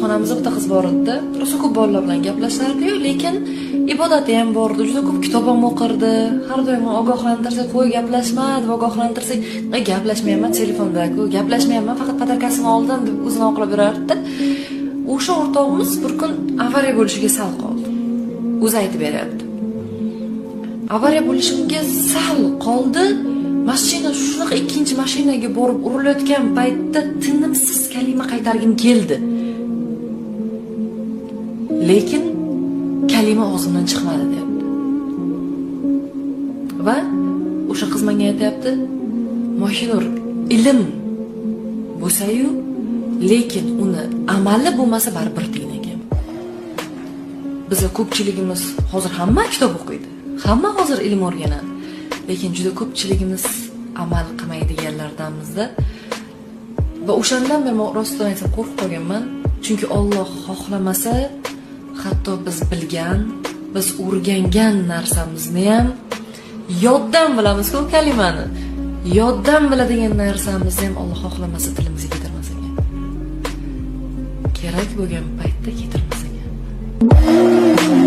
ibodatxonamizda bitta qiz bor edi. Rosa ko'p bolalar bilan gaplashardi-yu, lekin ibodati ham bor edi. Juda ko'p kitob ham o'qirdi. Har doim ogohlantirsak, qo'y gaplashma deb ogohlantirsak, gaplashmayman telefonda-ku, gaplashmayman, faqat podarkasini oldim deb o'zini oqlab yurardi. O'sha o'rtog'imiz bir kun avariya bo'lishiga sal qoldi. O'zi aytib beryapti. Avariya bo'lishimga sal qoldi. Mashina shunaqa ikkinchi mashinaga borib urilayotgan paytda tinimsiz kalima qaytargim keldi. Lekin kalima og'zimdan chiqmadi deyapti. Va o'sha qiz menga aytayapti, "Mohinur, ilm bo'lsa-yu, lekin uni amali bo'lmasa baribir qiyin ekan." Bizlar ko'pchiligimiz hozir hamma kitob o'qiydi. Hamma hozir ilm o'rganadi. Lekin juda ko'pchiligimiz amal qilmaydiganlardanmizda. Va o'shandan men rostdan aytsam qo'rqib qolganman. Chunki Alloh xohlamasa, hatto biz bilgan, biz o'rgangan narsamizni ham yoddan bilamiz-ku kalimani. Yoddan biladigan narsamizni ham Alloh xohlamasa tilimizga keltirmas ekan. Kerak bo'lgan paytda keltirmas ekan.